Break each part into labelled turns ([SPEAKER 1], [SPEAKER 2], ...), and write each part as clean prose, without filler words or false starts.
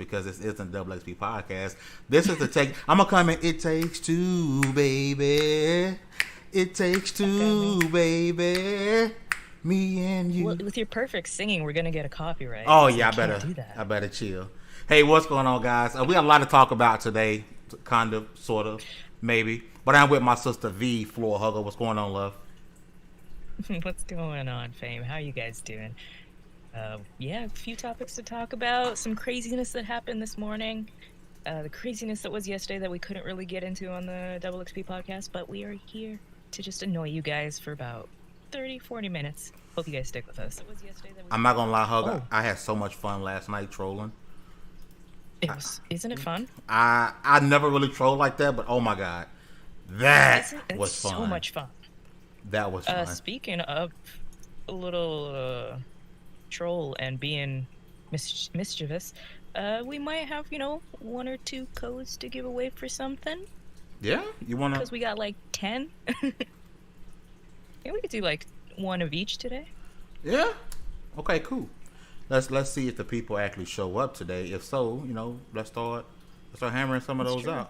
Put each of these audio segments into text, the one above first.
[SPEAKER 1] because this isn't Double XP podcast. This is the take. I'm gonna come in. It takes two, baby. It takes two, baby. Me and you.
[SPEAKER 2] Well, with your perfect singing, we're gonna get a copyright.
[SPEAKER 1] Oh
[SPEAKER 2] so
[SPEAKER 1] yeah, I better chill. Hey, what's going on, guys? We got a lot to talk about today. Kind of, sort of, maybe. But I'm with my sister V, Floor Hugger. What's going on, love?
[SPEAKER 2] What's going on, Fame? How are you guys doing? Yeah, a few topics to talk about. Some craziness that happened this morning. The craziness that was yesterday that we couldn't really get into on the Double XP podcast, but we are here to just annoy you guys for about 30, 40 minutes. Hope you guys stick with us.
[SPEAKER 1] I'm not gonna lie, Hugger. I had so much fun last night trolling.
[SPEAKER 2] Isn't it fun?
[SPEAKER 1] I never really trolled like that, but oh my god, that was fun.
[SPEAKER 2] So much fun.
[SPEAKER 1] That was fun.
[SPEAKER 2] Speaking of a little troll and being mischievous, we might have, one or two codes to give away for something.
[SPEAKER 1] Yeah, you wanna?
[SPEAKER 2] Because we got like 10. Yeah, we could do like one of each today.
[SPEAKER 1] Yeah. Okay. Cool. Let's see if the people actually show up today. If so, let's start hammering some of those out.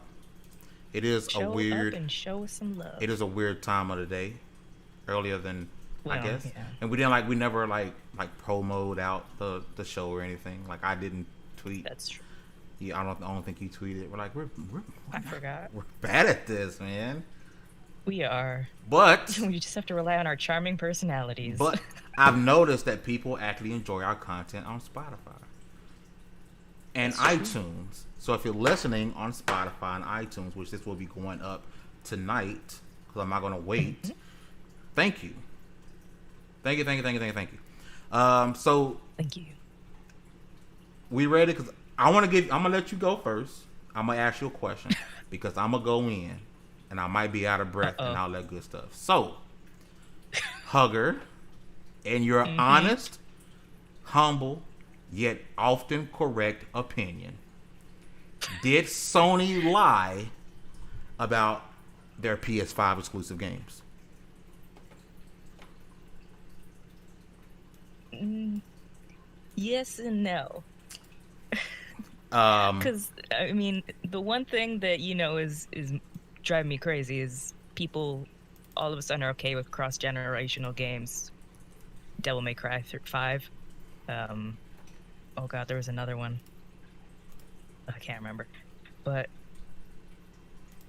[SPEAKER 1] It is
[SPEAKER 2] show up and show us some love.
[SPEAKER 1] It is a weird time of the day, earlier than I guess,
[SPEAKER 2] yeah.
[SPEAKER 1] And we never promoted out the show or anything. Like I didn't tweet.
[SPEAKER 2] That's true.
[SPEAKER 1] Yeah, I don't think you tweeted. We're like
[SPEAKER 2] I forgot.
[SPEAKER 1] We're bad at this, man.
[SPEAKER 2] We are.
[SPEAKER 1] But
[SPEAKER 2] we just have to rely on our charming personalities.
[SPEAKER 1] But I've noticed that people actually enjoy our content on Spotify and iTunes. So if you're listening on Spotify and iTunes, which this will be going up tonight, because I'm not going to wait. Mm-hmm. Thank you. So
[SPEAKER 2] thank you.
[SPEAKER 1] We ready? Because I'm gonna let you go first. I'm gonna ask you a question because I'm gonna go in. And I might be out of breath and all that good stuff. So, Hugger, in your honest, humble, yet often correct opinion, did Sony lie about their PS5 exclusive games?
[SPEAKER 2] Yes and no. Because, the one thing that, is driving me crazy is people all of a sudden are okay with cross-generational games. Devil May Cry 5. Oh god, there was another one. I can't remember. But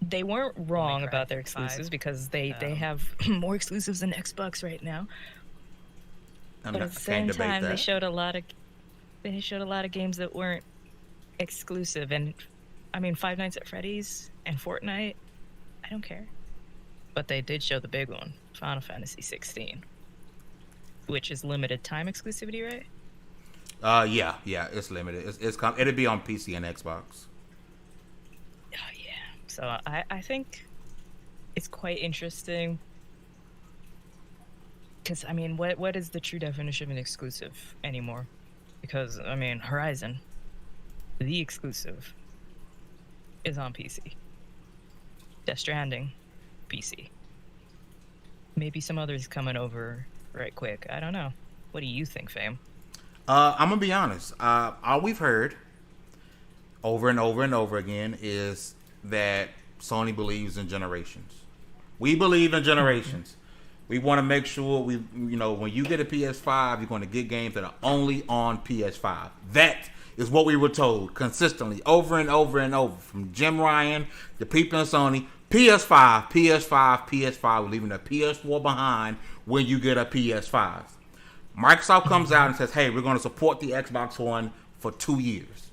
[SPEAKER 2] they weren't wrong about their exclusives because they have more exclusives than Xbox right now. But at the same time, they showed a lot of games that weren't exclusive. And Five Nights at Freddy's and Fortnite, I don't care. But they did show the big one, Final Fantasy 16, which is limited time exclusivity, right?
[SPEAKER 1] Yeah, it's limited. It'll be on PC and Xbox.
[SPEAKER 2] Oh yeah. So I think it's quite interesting. Because what is the true definition of an exclusive anymore? Because Horizon, the exclusive, is on PC. Death Stranding, PC. Maybe some others coming over right quick. I don't know. What do you think, Fame?
[SPEAKER 1] I'm gonna be honest. All we've heard over and over and over again is that Sony believes in generations. We believe in generations. We want to make sure when you get a PS5, you're going to get games that are only on PS5. That is what we were told consistently over and over and over from Jim Ryan, the people in Sony. PS5. We're leaving the PS4 behind when you get a PS5. Microsoft comes out and says, hey, we're going to support the Xbox One for 2 years.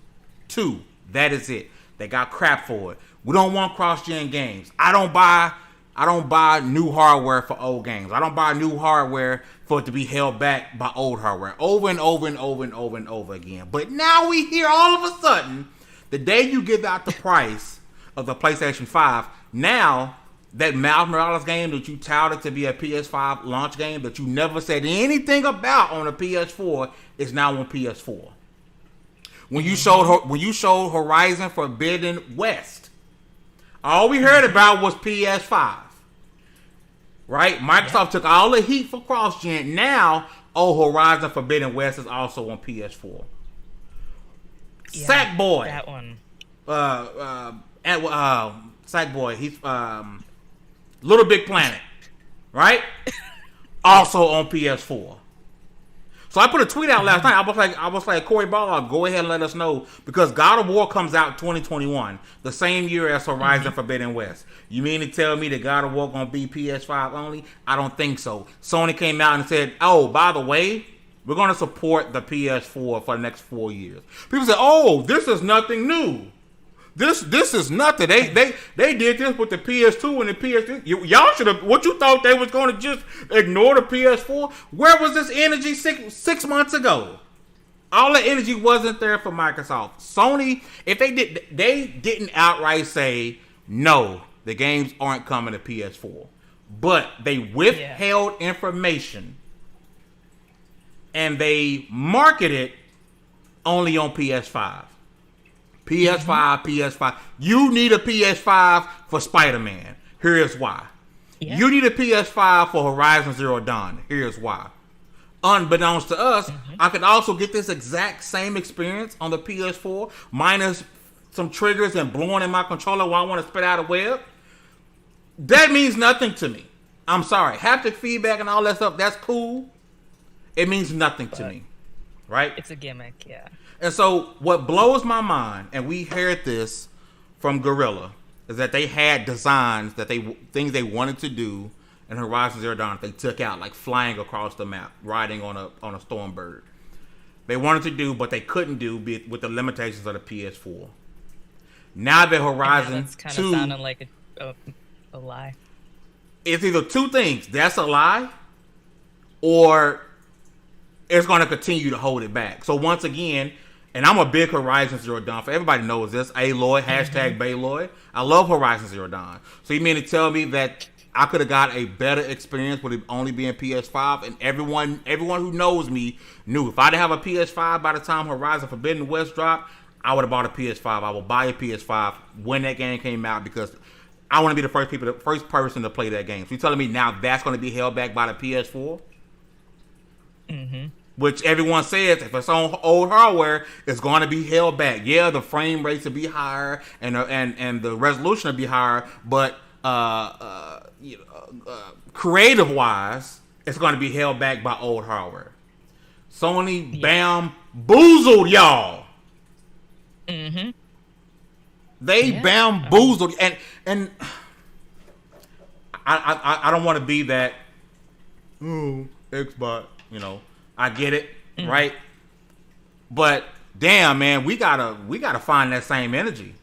[SPEAKER 1] That is it. They got crap for it. We don't want cross-gen games. I don't buy new hardware for old games. I don't buy new hardware for it to be held back by old hardware. Over and over again. But now we hear all of a sudden, the day you give out the price of the PlayStation 5, now that Miles Morales game that you touted to be a PS5 launch game that you never said anything about on a PS4 is now on PS4. When you showed Horizon Forbidden West, all we heard about was PS5. Right? Microsoft took all the heat for cross-gen. Now, Horizon Forbidden West is also on PS4. Sackboy.
[SPEAKER 2] That one.
[SPEAKER 1] Sackboy. He's Little Big Planet, right? Also on PS4. So I put a tweet out last night. I was like, Corey Ball, go ahead and let us know, because God of War comes out 2021, the same year as Horizon Forbidden West. You mean to tell me that God of War gonna be PS5 only? I don't think so. Sony came out and said, oh, by the way, we're gonna support the PS4 for the next 4 years. People say, oh, this is nothing new. This is nothing. They did this with the PS2 and the PS3. Y'all should have. What you thought they was going to just ignore the PS4? Where was this energy six months ago? All the energy wasn't there for Microsoft. Sony, if they didn't outright say no, the games aren't coming to PS4, but they withheld information and they marketed only on PS5. PS5. You need a PS5 for Spider-Man. Here's why. Yeah. You need a PS5 for Horizon Zero Dawn. Here's why. Unbeknownst to us, I could also get this exact same experience on the PS4, minus some triggers and blowing in my controller while I want to spit out a web. That means nothing to me. I'm sorry. Haptic feedback and all that stuff, that's cool. It means nothing to me. Right?
[SPEAKER 2] It's a gimmick, yeah.
[SPEAKER 1] And so what blows my mind, and we heard this from Guerrilla, is that they had designs things they wanted to do in Horizon Zero Dawn they took out, like flying across the map, riding on a Stormbird. They wanted to do, but they couldn't do with the limitations of the PS4. Now that Horizon 2...
[SPEAKER 2] kind of sounding like a lie.
[SPEAKER 1] It's either two things. That's a lie, or it's going to continue to hold it back. So once again... And I'm a big Horizon Zero Dawn. For everybody knows this. Aloy, hashtag Bayloy. I love Horizon Zero Dawn. So you mean to tell me that I could have got a better experience with it only being PS5? And everyone who knows me knew if I didn't have a PS5 by the time Horizon Forbidden West dropped, I would have bought a PS5. I will buy a PS5 when that game came out, because I want to be the first person to play that game. So you're telling me now that's going to be held back by the PS4?
[SPEAKER 2] Mm-hmm.
[SPEAKER 1] Which everyone says, if it's on old hardware, it's going to be held back. Yeah, the frame rates will be higher and the resolution will be higher, but creative wise, it's going to be held back by old hardware. Sony bamboozled y'all.
[SPEAKER 2] Mm-hmm.
[SPEAKER 1] They bamboozled, and I don't want to be that Xbox, I get it, right? But damn, man, we gotta find that same energy.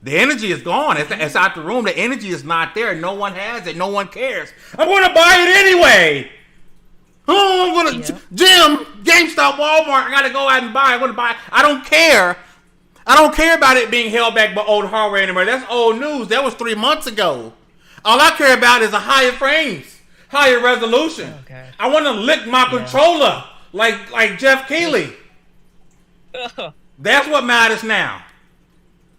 [SPEAKER 1] The energy is gone. It's out the room. The energy is not there. No one has it. No one cares. I'm gonna buy it anyway. Oh, I'm gonna Jim, GameStop, Walmart. I gotta go out and buy it. I'm gonna buy it. I don't care. I don't care about it being held back by old hardware anymore. That's old news. That was 3 months ago. All I care about is a higher frames, higher resolution. Okay. I want to lick my controller. Like Jeff Keighley. That's what matters now.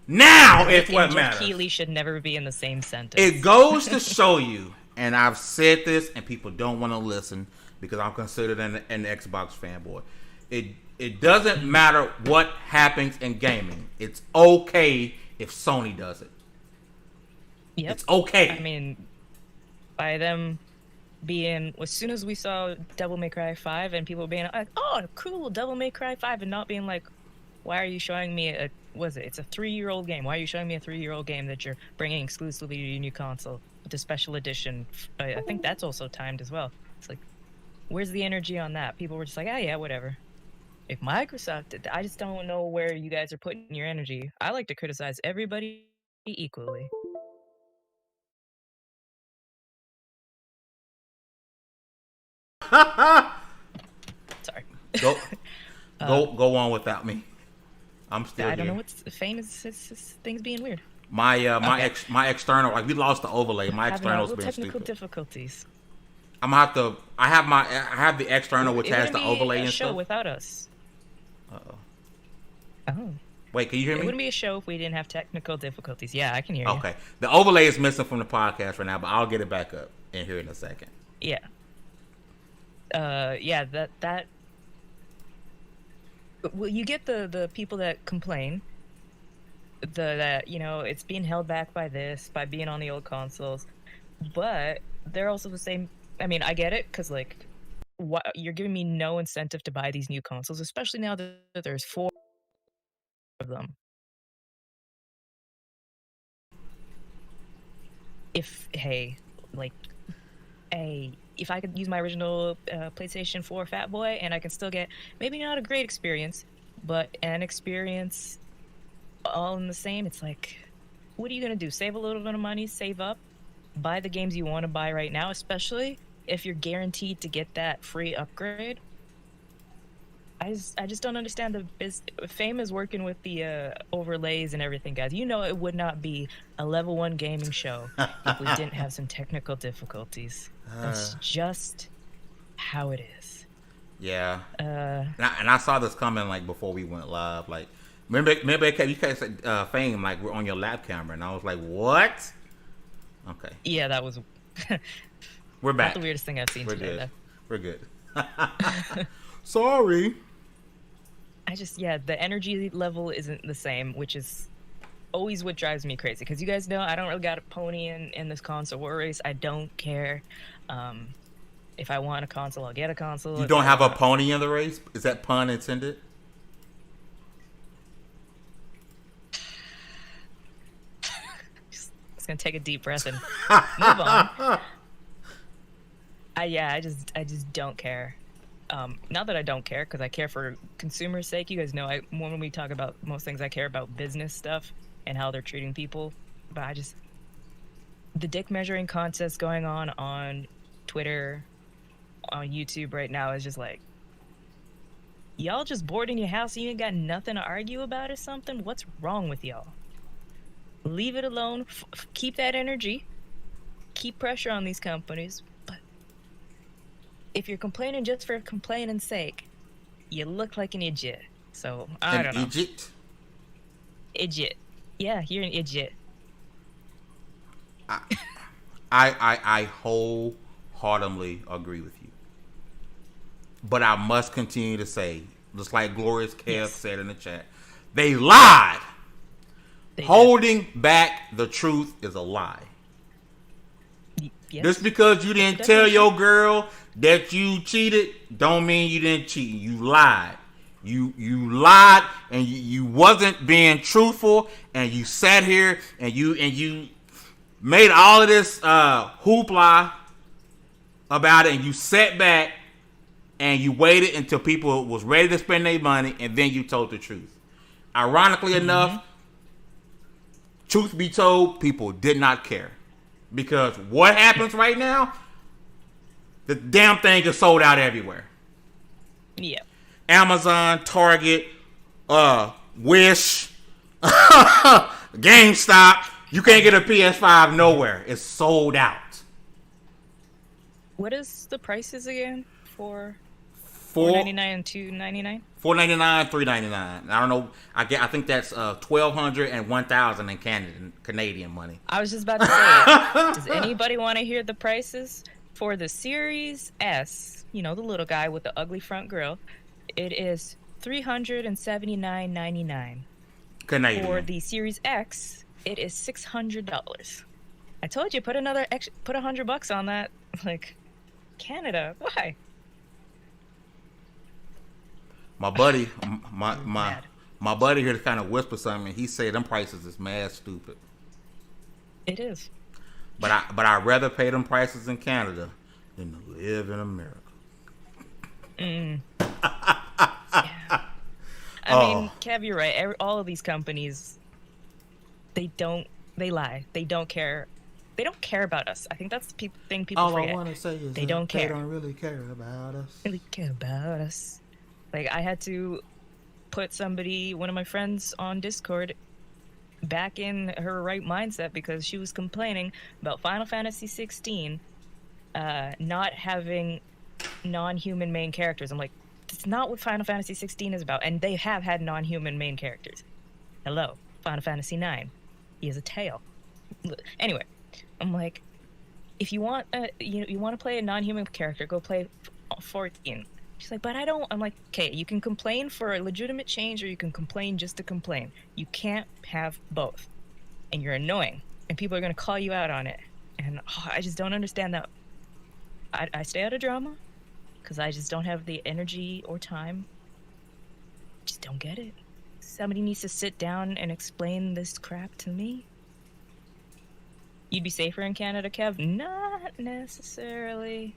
[SPEAKER 1] Now it's what matters.
[SPEAKER 2] Jeff Keighley should never be in the same sentence.
[SPEAKER 1] It goes to show you, and I've said this, and people don't want to listen because I'm considered an Xbox fanboy. It doesn't matter what happens in gaming. It's okay if Sony does it.
[SPEAKER 2] Yep.
[SPEAKER 1] It's okay.
[SPEAKER 2] I mean, by them being, as soon as we saw Devil May Cry 5 and people being like, oh, cool, Devil May Cry 5, and not being like, why are you showing me it's a 3-year-old game. Why are you showing me a 3-year-old game that you're bringing exclusively to your new console with a special edition? I think that's also timed as well. It's like, where's the energy on that? People were just like, oh yeah, whatever. If Microsoft did that, I just don't know where you guys are putting your energy. I like to criticize everybody equally. Sorry.
[SPEAKER 1] Go on without me. I'm still
[SPEAKER 2] I don't know what's famous things being weird.
[SPEAKER 1] My external, like, we lost the overlay. My external's been
[SPEAKER 2] technical
[SPEAKER 1] stupid.
[SPEAKER 2] difficulties.
[SPEAKER 1] I'm gonna have to. I have the external which has the overlay and
[SPEAKER 2] show
[SPEAKER 1] stuff.
[SPEAKER 2] Without us. Oh.
[SPEAKER 1] Wait, can you hear me?
[SPEAKER 2] It wouldn't be a show if we didn't have technical difficulties. Yeah, I can hear you.
[SPEAKER 1] Okay. The overlay is missing from the podcast right now, but I'll get it back up in here in a second.
[SPEAKER 2] Yeah. That Well, you get the people that complain that it's being held back by this, by being on the old consoles, but they're also the same. I mean, I get it because like, what you're giving me no incentive to buy these new consoles, especially now that there's four of them. If hey, like, if I could use my original PlayStation 4 Fat Boy and I can still get maybe not a great experience, but an experience all in the same, it's like, what are you going to do? Save a little bit of money, save up, buy the games you want to buy right now, especially if you're guaranteed to get that free upgrade. I just don't understand Fame is working with the overlays and everything, guys. It would not be a level 1 gaming show if we didn't have some technical difficulties. That's just how it is.
[SPEAKER 1] Yeah. And I saw this coming like before we went live. Like, remember you guys said Fame like we're on your lab camera, and I was like, what? Okay.
[SPEAKER 2] Yeah, that was.
[SPEAKER 1] We're back.
[SPEAKER 2] Not the weirdest thing I've seen today.
[SPEAKER 1] We're good. Sorry.
[SPEAKER 2] The energy level isn't the same, which is always what drives me crazy. Because you guys know I don't really got a pony in this console war race. I don't care. If I want a console, I'll get a console.
[SPEAKER 1] You don't have a pony in the race? Is that pun intended?
[SPEAKER 2] Just gonna take a deep breath and move on. I just don't care. Not that I don't care, because I care for consumers' sake. You guys know when we talk about most things, I care about business stuff and how they're treating people. But the dick measuring contest going on Twitter, on YouTube right now is just like, y'all just bored in your house and you ain't got nothing to argue about or something? What's wrong with y'all? Leave it alone. Keep that energy. Keep pressure on these companies. If you're complaining just for complaining's sake, you look like an idiot. So, I don't know.
[SPEAKER 1] Idiot?
[SPEAKER 2] Idiot. Yeah, you're an idiot.
[SPEAKER 1] I wholeheartedly agree with you. But I must continue to say, just like Glorious Kev said in the chat, they lied. Holding back the truth is a lie. Yes. Just because you didn't tell your girl that you cheated, don't mean you didn't cheat. You lied. You lied, and you wasn't being truthful, and you sat here and you made all of this hoopla about it, and you sat back and you waited until people was ready to spend their money, and then you told the truth. Ironically enough, truth be told, people did not care. Because what happens right now, the damn thing is sold out everywhere.
[SPEAKER 2] Yeah.
[SPEAKER 1] Amazon, Target, Wish, GameStop. You can't get a PS5 nowhere. It's sold out.
[SPEAKER 2] What is the prices again for $4.99 and $2.99?
[SPEAKER 1] $4.99, $3.99. I don't know. I think that's $1,200 and $1,000 in Canadian money.
[SPEAKER 2] I was just about to say, does anybody want to hear the prices for the Series S? The little guy with the ugly front grill. It is $379.99.
[SPEAKER 1] Canadian.
[SPEAKER 2] For the Series X, it is $600. I told you, put $100 on that. Like, Canada, why?
[SPEAKER 1] My buddy, my buddy here to kind of whisper something. He said them prices is mad stupid.
[SPEAKER 2] It is.
[SPEAKER 1] But I'd rather pay them prices in Canada than to live in America.
[SPEAKER 2] Yeah. I mean, Kev, you're right. All of these companies, they lie. They don't care. They don't care about us. I think that's the thing people forget.
[SPEAKER 1] All I want to say is
[SPEAKER 2] they don't care.
[SPEAKER 1] They don't really care about us.
[SPEAKER 2] Really care about us. Like, I had to put one of my friends on Discord, back in her right mindset because she was complaining about Final Fantasy 16 not having non-human main characters. I'm like, that's not what Final Fantasy 16 is about. And they have had non-human main characters. Hello, Final Fantasy 9. He has a tail. Anyway, I'm like, if you want you want to play a non-human character, go play 14. She's like, but I don't. I'm like, okay, you can complain for a legitimate change or you can complain just to complain. You can't have both. And you're annoying. And people are going to call you out on it. And I just don't understand that. I stay out of drama because I just don't have the energy or time. Just don't get it. Somebody needs to sit down and explain this crap to me. You'd be safer in Canada, Kev? Not necessarily.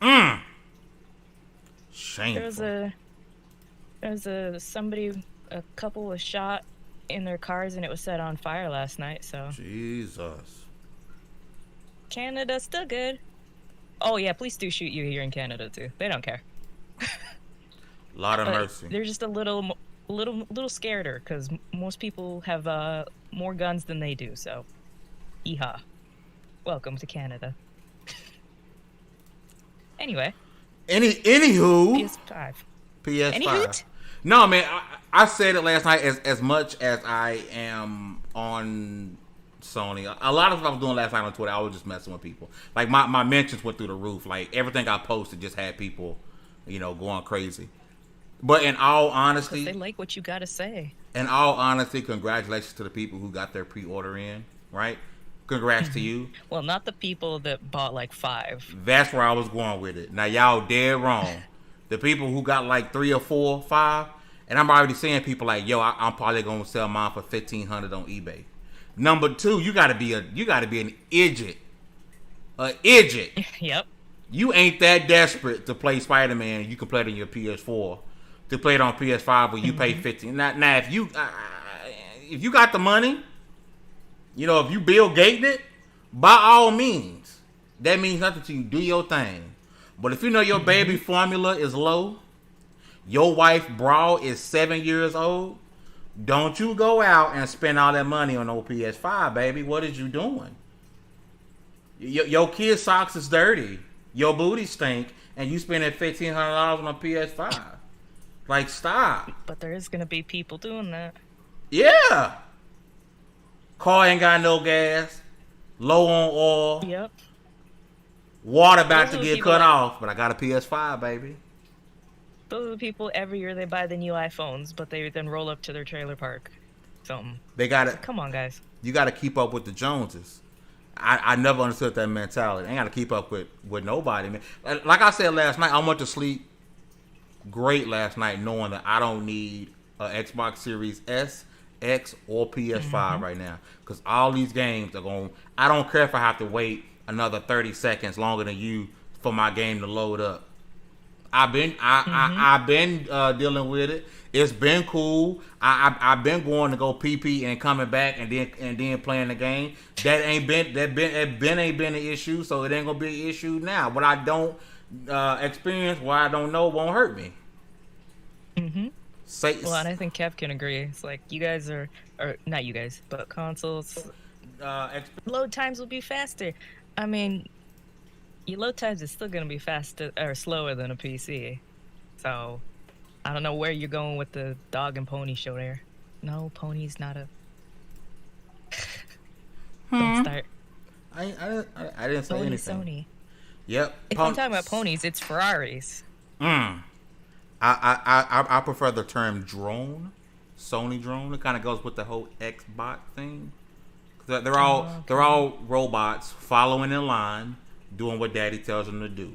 [SPEAKER 1] Shameful.
[SPEAKER 2] A couple was shot in their cars and it was set on fire last night, so.
[SPEAKER 1] Jesus.
[SPEAKER 2] Canada's still good. Oh yeah, police do shoot you here in Canada too. They don't care.
[SPEAKER 1] Lot of mercy.
[SPEAKER 2] They're just a little scareder because most people have more guns than they do. So, yeehaw! Welcome to Canada. Anyway.
[SPEAKER 1] Anywho.
[SPEAKER 2] PS5.
[SPEAKER 1] PS5.
[SPEAKER 2] Any hoot?
[SPEAKER 1] No, man. I said it last night. As much as I am on Sony, a lot of stuff I was doing last night on Twitter, I was just messing with people. Like my mentions went through the roof. Like everything I posted just had people, going crazy. But in all honesty,
[SPEAKER 2] they like what you gotta say.
[SPEAKER 1] In all honesty, congratulations to the people who got their pre-order in. Right? Congrats to you.
[SPEAKER 2] Well, not the people that bought like 5.
[SPEAKER 1] That's where I was going with it. Now y'all dead wrong. The people who got like 3 or 4, 5, and I'm already seeing people like, yo, I'm probably gonna sell mine for $1,500 on eBay. Number 2, you gotta be an idiot. An idiot.
[SPEAKER 2] Yep.
[SPEAKER 1] You ain't that desperate to play Spider-Man. You can play it on your PS4. To play it on PS5 where you pay $15. Now if you got the money, if you Bill Gates it, by all means, that means nothing to you. Do your thing. But if you know your baby formula is low, your wife bra is 7 years old, don't you go out and spend all that money on old PS5, baby. What is you doing? Your kid's socks is dirty. Your booty stink, and you spending $1,500 on a PS5. Like, stop.
[SPEAKER 2] But there is going to be people doing that.
[SPEAKER 1] Yeah. Car ain't got no gas. Low on oil.
[SPEAKER 2] Yep.
[SPEAKER 1] Water about to get cut off, but I got a PS5, baby.
[SPEAKER 2] Those are the people every year they buy the new iPhones, but they then roll up to their trailer park. Something.
[SPEAKER 1] They got it.
[SPEAKER 2] Come on, guys.
[SPEAKER 1] You got to keep up with the Joneses. I never understood that mentality. I ain't got to keep up with nobody, man. Like I said last night, I went to sleep great last night knowing that I don't need an Xbox Series S, X, or PS5 right now. Because all these games are going... I don't care if I have to wait another 30 seconds longer than you for my game to load up. I've been dealing with it. It's been cool. I've been going to go pee and coming back and then playing the game. That ain't been an issue, so it ain't gonna be an issue now. What I don't experience, what I don't know, won't hurt me.
[SPEAKER 2] Well, and I think Kev can agree. It's like you guys or not you guys, but consoles load times will be faster. I mean, your load times is still gonna be faster or slower than a PC. So I don't know where you're going with the dog and pony show there. No, pony's not a. Don't start.
[SPEAKER 1] I didn't say anything.
[SPEAKER 2] Sony.
[SPEAKER 1] Yep.
[SPEAKER 2] If I'm talking about ponies, it's Ferraris.
[SPEAKER 1] I prefer the term drone, Sony drone. It kind of goes with the whole Xbox thing. They're all robots following in line, doing what Daddy tells them to do,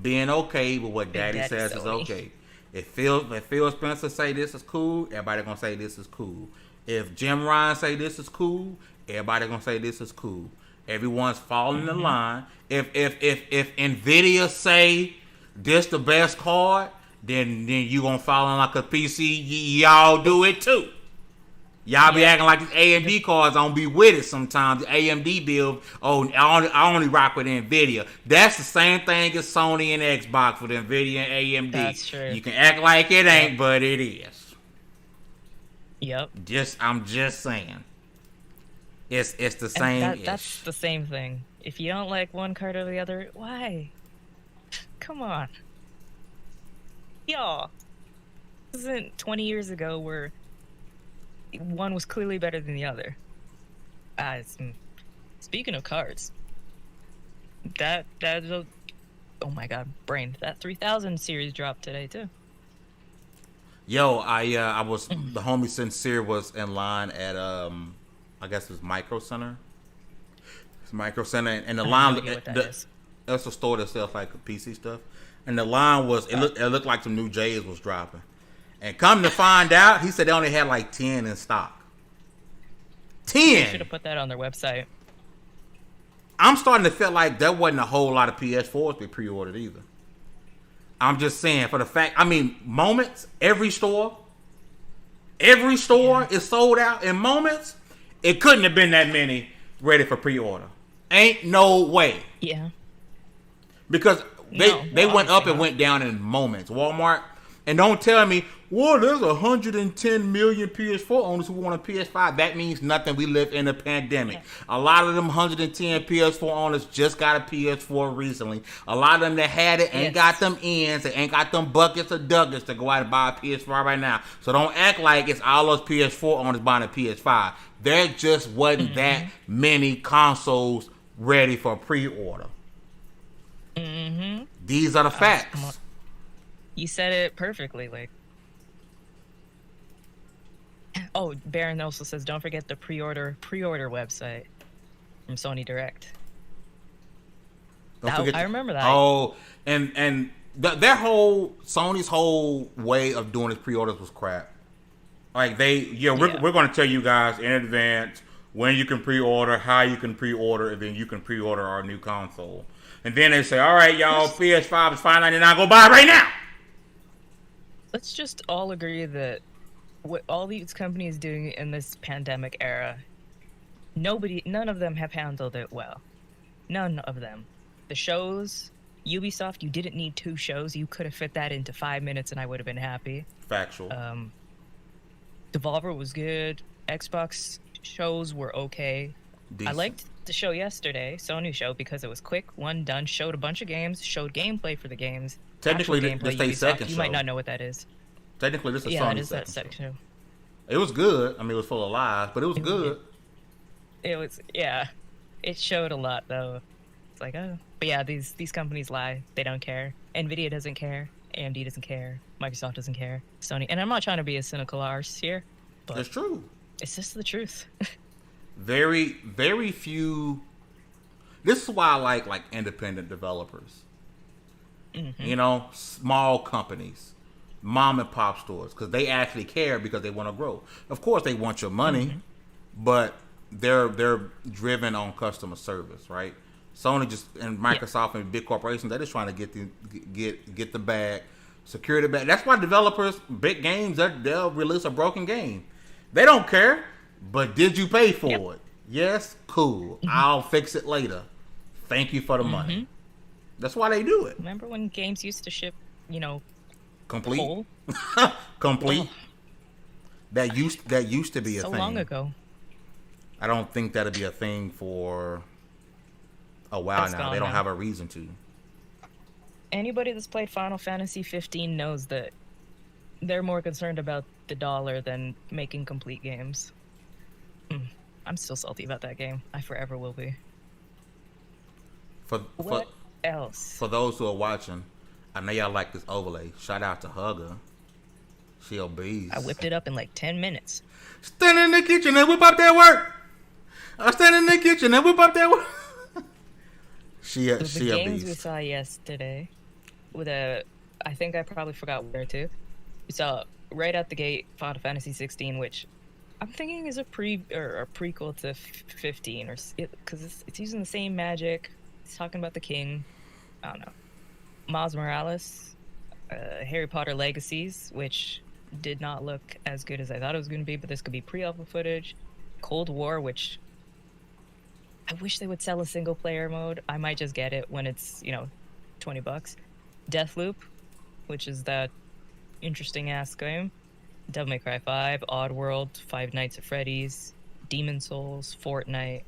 [SPEAKER 1] being okay with what Daddy says is okay. If Phil Spencer say this is cool, everybody gonna say this is cool. If Jim Ryan say this is cool, everybody gonna say this is cool. Everyone's following the line. If Nvidia say this the best card, then you gonna fall in like a PC. Y'all do it too. Y'all be acting like these AMD cards don't be with it sometimes. The AMD build, I only rock with NVIDIA. That's the same thing as Sony and Xbox with NVIDIA and AMD.
[SPEAKER 2] That's true.
[SPEAKER 1] You can act like it ain't, but it is.
[SPEAKER 2] Yep.
[SPEAKER 1] I'm just saying. It's the same.
[SPEAKER 2] That's the same thing. If you don't like one card over the other, why? Come on. Y'all. This isn't 20 years ago where one was clearly better than the other. Speaking of cards, that oh my god, brain. That 3000 series dropped today too.
[SPEAKER 1] Yo, I was the homie Sincere was in line at I guess it was Micro Center. It's Micro Center, and the
[SPEAKER 2] I have no
[SPEAKER 1] line
[SPEAKER 2] idea what that is.
[SPEAKER 1] that's a store that sells like PC stuff, and the line was it looked like some new J's was dropping, and come to find out, he said they only had like 10 in stock.
[SPEAKER 2] They should
[SPEAKER 1] 10.
[SPEAKER 2] have put that on their website.
[SPEAKER 1] I'm starting to feel like there wasn't a whole lot of PS4s be pre-ordered either. I'm just saying for the fact, I mean, Moments, every store is sold out in Moments. It couldn't have been that many ready for pre-order. Ain't no way.
[SPEAKER 2] Yeah.
[SPEAKER 1] Because they went up and
[SPEAKER 2] not.
[SPEAKER 1] went down in Moments. Walmart. And don't tell me, well, there's 110 million PS4 owners who want a PS5. That means nothing. We live in a pandemic. A lot of them 110 PS4 owners just got a PS4 recently. A lot of them that had it ain't got them ends. They ain't got them buckets or duggets to go out and buy a PS5 right now. So don't act like it's all those PS4 owners buying a PS5. There just wasn't that many consoles ready for pre-order. These are the facts.
[SPEAKER 2] You said it perfectly. Like, oh, Baron also says, don't forget the pre-order website from Sony Direct. I remember that.
[SPEAKER 1] Oh, and their whole Sony's whole way of doing this pre-orders was crap. Like we're going to tell you guys in advance when you can pre-order, how you can pre-order, and then you can pre-order our new console. And then they say, all right, y'all, PS5 is $5.99. Go buy it right now.
[SPEAKER 2] Let's just all agree that what all these companies doing in this pandemic era, none of them have handled it well. None of them. The shows, Ubisoft, you didn't need 2 shows. You could have fit that into 5 minutes and I would have been happy.
[SPEAKER 1] Factual.
[SPEAKER 2] Devolver was good. Xbox shows were okay. Decent. I liked the show yesterday, Sony show, because it was quick, one done, showed a bunch of games, showed gameplay for the games.
[SPEAKER 1] Technically, this is second show.
[SPEAKER 2] You might not know what that is.
[SPEAKER 1] Technically, this is Sony's second show.
[SPEAKER 2] Show.
[SPEAKER 1] It was good. I mean, it was full of lies, but it was good.
[SPEAKER 2] It was, yeah. It showed a lot, though. It's like, oh. But yeah, these companies lie. They don't care. NVIDIA doesn't care. AMD doesn't care. Microsoft doesn't care. Sony. And I'm not trying to be a cynical arse here, but
[SPEAKER 1] it's true.
[SPEAKER 2] It's just the truth.
[SPEAKER 1] Very, very few. This is why I like independent developers. You know, small companies, mom and pop stores, because they actually care because they want to grow. Of course, they want your money, but they're driven on customer service, right? Sony just and Microsoft and big corporations, they're just trying to get the bag, secure the bag. That's why developers, big games, they'll release a broken game. They don't care. But did you pay for it? Yes, cool. I'll fix it later. Thank you for the money. That's why they do it.
[SPEAKER 2] Remember when games used to ship,
[SPEAKER 1] complete?
[SPEAKER 2] Whole?
[SPEAKER 1] Complete. That used to be a thing.
[SPEAKER 2] So long ago.
[SPEAKER 1] I don't think that'll be a thing for a while now. They don't have a reason to.
[SPEAKER 2] Anybody that's played Final Fantasy 15 knows that they're more concerned about the dollar than making complete games. I'm still salty about that game. I forever will be. What else?
[SPEAKER 1] For those who are watching, I know y'all like this overlay. Shout out to Hugger. She a beast.
[SPEAKER 2] I whipped it up in like 10 minutes.
[SPEAKER 1] Stand in the kitchen and whip up that work. I stand in the kitchen and whip up that work. she a beast. The games
[SPEAKER 2] we saw yesterday, I think I probably forgot where to. We saw right out the gate Final Fantasy 16, which I'm thinking is a prequel to 15, because it's using the same magic. It's talking about the king. I don't know. Miles Morales, Harry Potter Legacies, which did not look as good as I thought it was going to be, but this could be pre-alpha footage. Cold War, which I wish they would sell a single player mode. I might just get it when it's, $20. Deathloop, which is that interesting ass game. Devil May Cry 5, Oddworld, Five Nights at Freddy's, Demon Souls, Fortnite,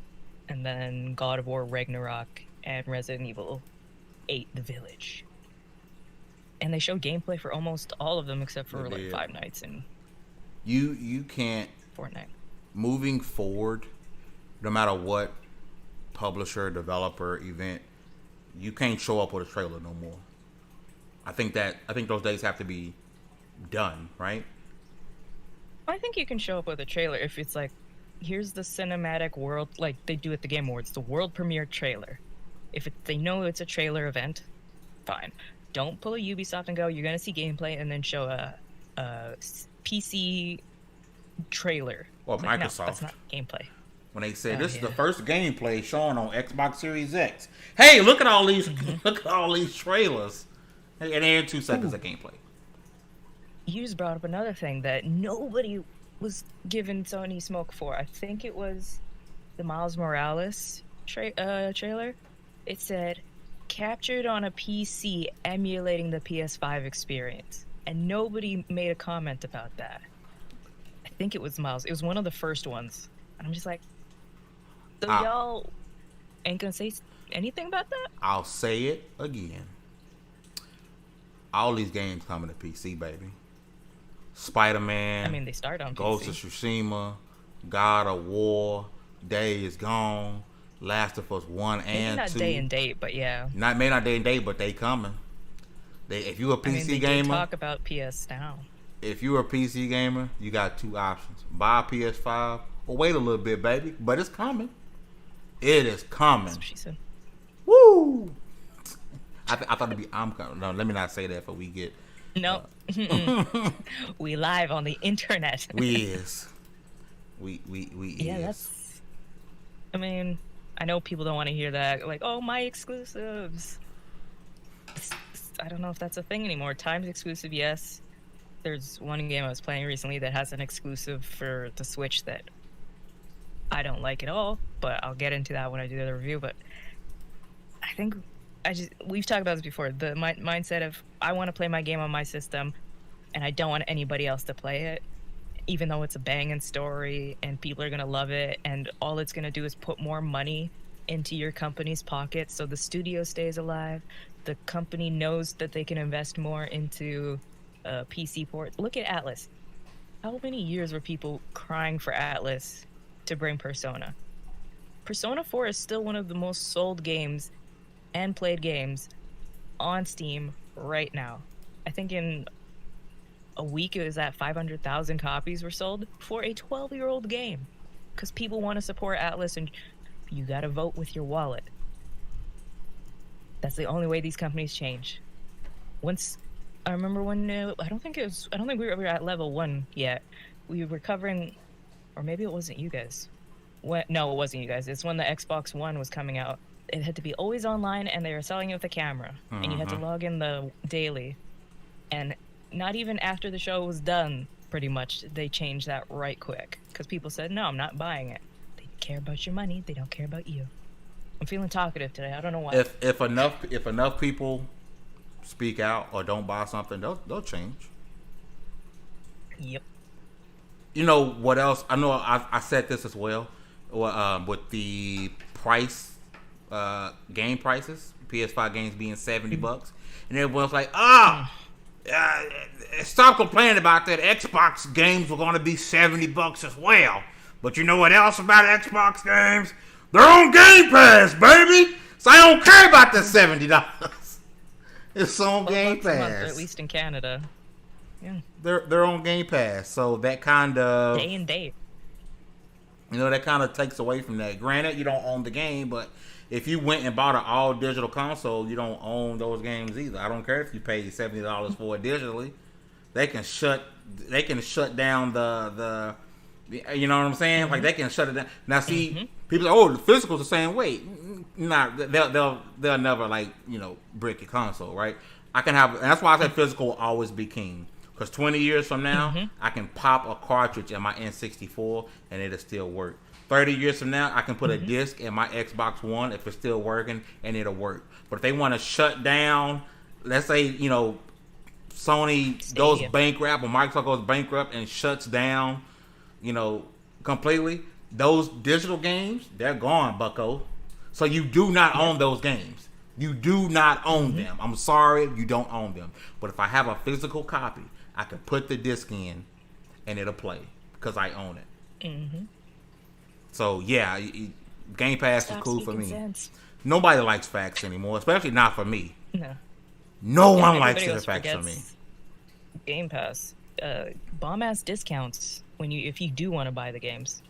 [SPEAKER 2] and then God of War Ragnarok and Resident Evil 8 The Village. And they showed gameplay for almost all of them except for like Five Nights and
[SPEAKER 1] you can't
[SPEAKER 2] Fortnite.
[SPEAKER 1] Moving forward, no matter what publisher, developer, event, you can't show up with a trailer no more. I think those days have to be done, right?
[SPEAKER 2] I think you can show up with a trailer if it's like, here's the cinematic world, like they do at the Game Awards, the world premiere trailer. If they know it's a trailer event, fine. Don't pull a Ubisoft and go, you're gonna see gameplay, and then show a PC trailer.
[SPEAKER 1] Or
[SPEAKER 2] It's
[SPEAKER 1] Microsoft.
[SPEAKER 2] like, no, that's not gameplay.
[SPEAKER 1] When they say this is the first gameplay shown on Xbox Series X. Hey, look at all these look at all these trailers. And they're 2 seconds of gameplay.
[SPEAKER 2] You just brought up another thing that nobody was giving Sony smoke for. I think it was the Miles Morales trailer. It said, captured on a PC emulating the PS5 experience. And nobody made a comment about that. I think it was Miles. It was one of the first ones. And I'm just like, so y'all ain't gonna say anything about that?
[SPEAKER 1] I'll say it again. All these games coming to PC, baby. Spider-Man.
[SPEAKER 2] I mean, they start on
[SPEAKER 1] Ghost
[SPEAKER 2] PC.
[SPEAKER 1] of Tsushima, God of War, Days Gone, Last of Us 1
[SPEAKER 2] Maybe
[SPEAKER 1] and 2.
[SPEAKER 2] not day and date, but yeah.
[SPEAKER 1] Not day and date, but they coming. If you a PC
[SPEAKER 2] they
[SPEAKER 1] gamer,
[SPEAKER 2] do talk about PS now.
[SPEAKER 1] if you're a PC gamer, you got 2 options: buy a PS5 or wait a little bit, baby. But it's coming. It is coming.
[SPEAKER 2] That's what she said.
[SPEAKER 1] Woo! I thought it'd be I'm coming. No, let me not say that before we get.
[SPEAKER 2] No. We live on the internet.
[SPEAKER 1] We is. We
[SPEAKER 2] Yeah,
[SPEAKER 1] is.
[SPEAKER 2] that's. I mean, I know people don't want to hear that. Like, oh, my exclusives. I don't know if that's a thing anymore. Times exclusive, yes. There's one game I was playing recently that has an exclusive for the Switch that I don't like at all, but I'll get into that when I do the review. But I think we've talked about this before. The mindset of I want to play my game on my system, and I don't want anybody else to play it, even though it's a banging story and people are gonna love it, and all it's gonna do is put more money into your company's pocket, so the studio stays alive. The company knows that they can invest more into PC ports. Look at Atlas. How many years were people crying for Atlas to bring Persona? Persona 4 is still one of the most sold games and played games on Steam right now. I think in a week it was at 500,000 copies were sold for a 12-year-old game, because people want to support Atlas, and you gotta vote with your wallet. That's the only way these companies change. Once I remember when I don't think we were at level 1 yet. We were covering, or maybe it wasn't you guys. No, it wasn't you guys. It's when the Xbox One was coming out. It had to be always online, and they were selling it with a camera, and you had to log in the daily. And not even after the show was done, pretty much, they changed that right quick, because people said, "No, I'm not buying it." They care about your money. They don't care about you. I'm feeling talkative today. I don't know why.
[SPEAKER 1] If enough people speak out or don't buy something, they'll change.
[SPEAKER 2] Yep.
[SPEAKER 1] You know what else? I know I said this as well. With the price, game prices, PS5 games being $70, and everyone's like, stop complaining about that. Xbox games were going to be $70 as well. But you know what else about Xbox games? They're on Game Pass, baby. So I don't care about the $70. It's on Game Pass.
[SPEAKER 2] At least in Canada. Yeah.
[SPEAKER 1] They're on Game Pass. So that kind of
[SPEAKER 2] day and date.
[SPEAKER 1] You know, that kind of takes away from that. Granted, you don't own the game, but if you went and bought an all digital console, you don't own those games either. I don't care if you pay $70 for it digitally. They can shut down the you know what I'm saying? Like they can shut it down. Now see, people say, "Oh, the physical's the same way." Nah, they'll never brick your console, right? I can have, and that's why I said physical will always be king. Because 20 years from now, I can pop a cartridge in my N64 and it'll still work. 30 years from now, I can put a disc in my Xbox One if it's still working and it'll work. But if they want to shut down, let's say, Sony goes bankrupt or Microsoft goes bankrupt and shuts down, completely, those digital games, they're gone, bucko. So you do not own those games. You do not own them. I'm sorry, you don't own them. But if I have a physical copy, I can put the disc in and it'll play because I own it. So yeah, Game Pass is cool for me.
[SPEAKER 2] Sense.
[SPEAKER 1] Nobody likes facts anymore, especially not for me.
[SPEAKER 2] No.
[SPEAKER 1] No one likes the facts for me.
[SPEAKER 2] Game Pass, bomb ass discounts if you do want to buy the games.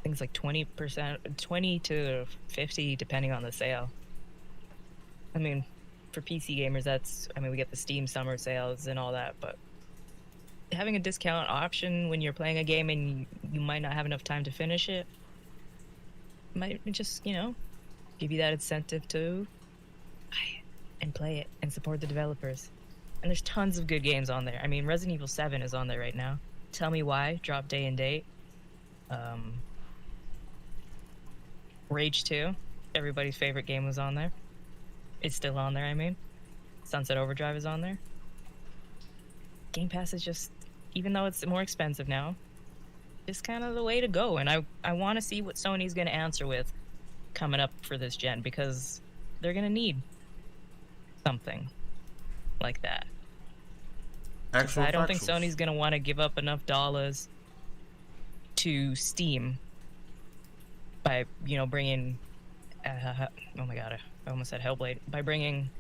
[SPEAKER 2] Things like 20%, 20 to 50, depending on the sale. I mean, for PC gamers, we get the Steam summer sales and all that, but having a discount option when you're playing a game and you might not have enough time to finish it might just, give you that incentive to buy it and play it and support the developers. And there's tons of good games on there. I mean, Resident Evil 7 is on there right now. Tell Me Why, drop day and date. Rage 2, everybody's favorite game, was on there. It's still on there, I mean. Sunset Overdrive is on there. Game Pass is just, even though it's more expensive now, it's kind of the way to go. And I want to see what Sony's going to answer with coming up for this gen, because they're going to need something like that. I don't think Sony's going to want to give up enough dollars to Steam by, bringing, oh my god, I almost said Hellblade, by bringing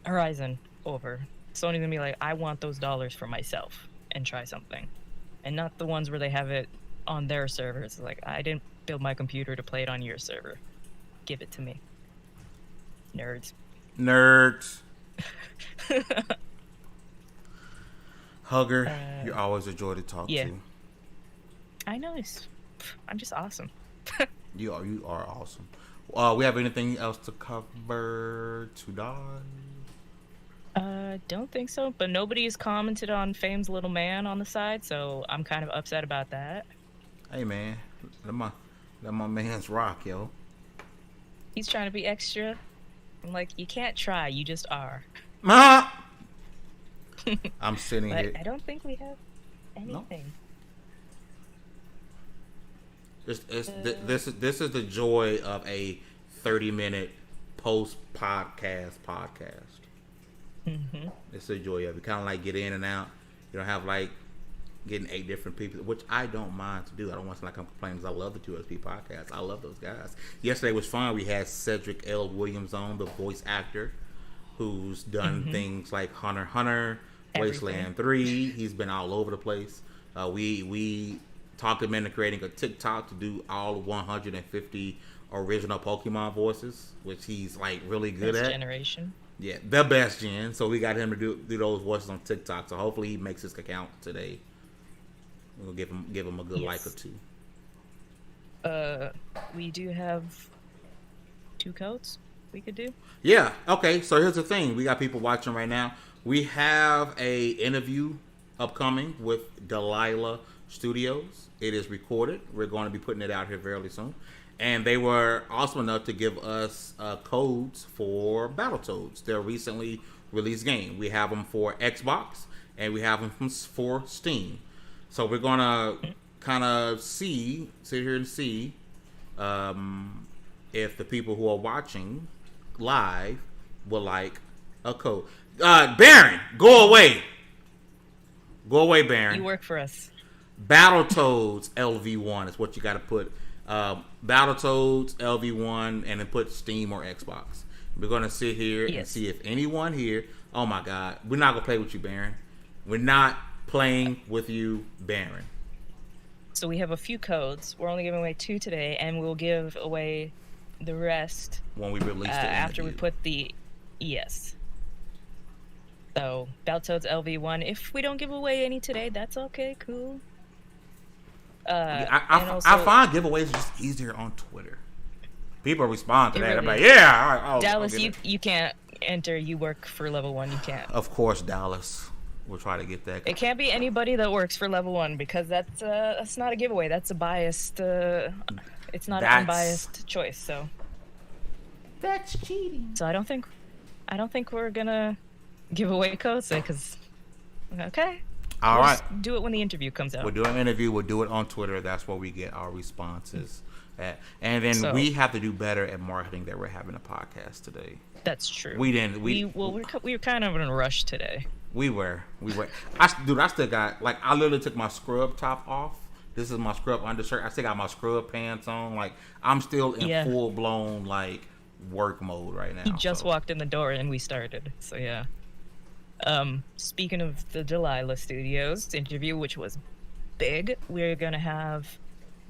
[SPEAKER 2] Horizon over. Sony's gonna be like, I want those dollars for myself and try something. And not the ones where they have it on their servers. Like, I didn't build my computer to play it on your server. Give it to me. Nerds.
[SPEAKER 1] Hugger, you're always a joy to talk to.
[SPEAKER 2] I know. I'm just awesome.
[SPEAKER 1] You are awesome. We have anything else to cover today?
[SPEAKER 2] Don't think so, but nobody's commented on Fame's little man on the side, so I'm kind of upset about that.
[SPEAKER 1] Hey man, let my man's rock, yo.
[SPEAKER 2] He's trying to be extra. I'm like, you can't try, you just are.
[SPEAKER 1] I'm sitting
[SPEAKER 2] but
[SPEAKER 1] here.
[SPEAKER 2] I don't think we have anything. No.
[SPEAKER 1] This is the joy of a 30-minute post podcast.
[SPEAKER 2] Mm-hmm.
[SPEAKER 1] It's the joy of it. Kind of like get in and out. You don't have like getting 8 different people, which I don't mind to do. I don't want to like I'm complaining because I love the 2XP podcast. I love those guys. Yesterday was fun. We had Cedric L. Williams on, the voice actor, who's done things like Hunter x Hunter, Wasteland 3. He's been all over the place. We talked him into creating a TikTok to do all 150 original Pokemon voices, which he's like really good
[SPEAKER 2] Best
[SPEAKER 1] at.
[SPEAKER 2] Generation.
[SPEAKER 1] Yeah, the best gen. So we got him to do those voices on TikTok. So hopefully he makes his account today. We'll give him a good like or 2.
[SPEAKER 2] We do have 2 codes we could do.
[SPEAKER 1] Yeah. Okay. So here's the thing: we got people watching right now. We have a interview upcoming with Delilah Studios. It is recorded. We're going to be putting it out here fairly soon. And they were awesome enough to give us codes for Battletoads, their recently released game. We have them for Xbox and we have them for Steam. So we're going to kind of sit here and see if the people who are watching live will like a code. Baron, go away. Go away, Baron.
[SPEAKER 2] You work for us.
[SPEAKER 1] Battletoads LV1 is what you got to put. Battletoads LV1 and then put Steam or Xbox. We're going to sit here and see if anyone here. Oh my God. We're not going to play with you, Baron. We're not playing with you, Baron.
[SPEAKER 2] So we have a few codes. We're only giving away 2 today, and we'll give away the rest
[SPEAKER 1] when we release it
[SPEAKER 2] after we put the So Battletoads LV1. If we don't give away any today, that's okay. Cool.
[SPEAKER 1] I find giveaways just easier on Twitter. People respond to that.
[SPEAKER 2] Really
[SPEAKER 1] I'm like, yeah.
[SPEAKER 2] Dallas, you can't enter. You work for level 1. You can't.
[SPEAKER 1] Of course, Dallas. We'll try to get that.
[SPEAKER 2] It can't be anybody that works for level 1 because that's not a giveaway. That's a biased. It's not an unbiased choice. So
[SPEAKER 1] that's cheating.
[SPEAKER 2] So I don't think we're gonna give away codes because. Okay.
[SPEAKER 1] All right.
[SPEAKER 2] Do it when the interview comes out.
[SPEAKER 1] We'll do an interview. We'll do it on Twitter. That's where we get our responses at. And then we have to do better at marketing that we're having a podcast today.
[SPEAKER 2] That's true.
[SPEAKER 1] We didn't.
[SPEAKER 2] We were kind of in a rush today.
[SPEAKER 1] We were. I still got, like, I literally took my scrub top off. This is my scrub undershirt. I still got my scrub pants on. Like, I'm still in full blown, like, work mode right now.
[SPEAKER 2] He just walked in the door and we started. So, yeah. Speaking of the Delilah Studios interview, which was big, we're gonna have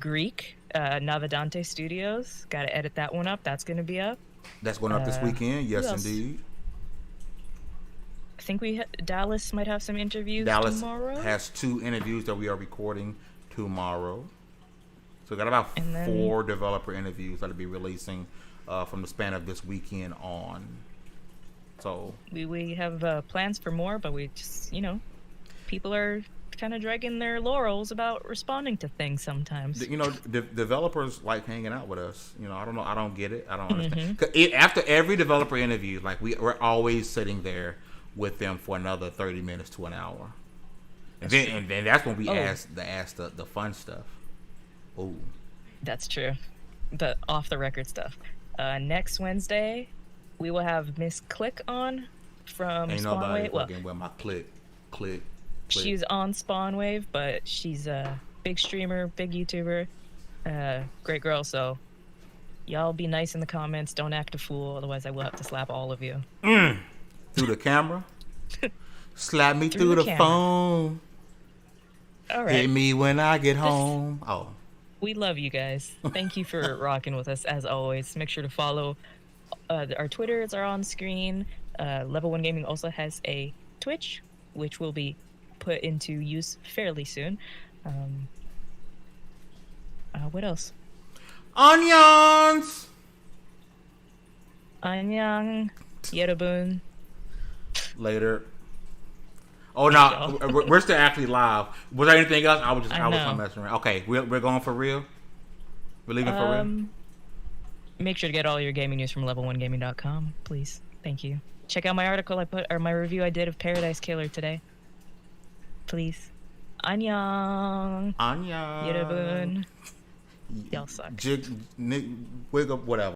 [SPEAKER 2] Greek, Navadante Studios. Got to edit that one up. That's gonna be up.
[SPEAKER 1] That's going up this weekend.
[SPEAKER 2] Who
[SPEAKER 1] Yes,
[SPEAKER 2] else?
[SPEAKER 1] indeed.
[SPEAKER 2] I think Dallas might have some interviews
[SPEAKER 1] Dallas
[SPEAKER 2] tomorrow.
[SPEAKER 1] has 2 interviews that we are recording tomorrow. So we got about
[SPEAKER 2] And then-
[SPEAKER 1] 4 developer interviews that'll be releasing from the span of this weekend on. So
[SPEAKER 2] We have plans for more, but we just, people are kind of dragging their laurels about responding to things sometimes.
[SPEAKER 1] developers like hanging out with us. I don't know. I don't get it. I don't
[SPEAKER 2] Mm-hmm.
[SPEAKER 1] understand. 'Cause after every developer interview, like we're always sitting there with them for another 30 minutes to an hour, and then that's when we ask the fun stuff. Oh,
[SPEAKER 2] That's true. The off the record stuff. Next Wednesday, we will have Miss Click on from
[SPEAKER 1] ain't nobody
[SPEAKER 2] Spawnwave. Well,
[SPEAKER 1] fucking with my click.
[SPEAKER 2] she's on Spawnwave, but she's a big streamer, big YouTuber, great girl. So y'all be nice in the comments. Don't act a fool, otherwise I will have to slap all of you.
[SPEAKER 1] Through the camera. Slap me
[SPEAKER 2] Through
[SPEAKER 1] through
[SPEAKER 2] the
[SPEAKER 1] the
[SPEAKER 2] camera.
[SPEAKER 1] phone.
[SPEAKER 2] All right.
[SPEAKER 1] Hit me when I get home. Oh.
[SPEAKER 2] We love you guys. Thank you for rocking with us as always. Make sure to follow our Twitters are on screen. Level 1 Gaming also has a Twitch, which will be put into use fairly soon. What else?
[SPEAKER 1] Onions.
[SPEAKER 2] Annyeong, Yerobun.
[SPEAKER 1] Later. Oh no, we're still actually live. Was there anything else? I was
[SPEAKER 2] know.
[SPEAKER 1] messing around. Okay, we're going for real. We're leaving for real.
[SPEAKER 2] Make sure to get all your gaming news from level1gaming.com, please. Thank you. Check out my article my review I did of Paradise Killer today. Please. Annyeong.
[SPEAKER 1] Onion.
[SPEAKER 2] Yerobun. Y'all suck.
[SPEAKER 1] Wiggle, whatever.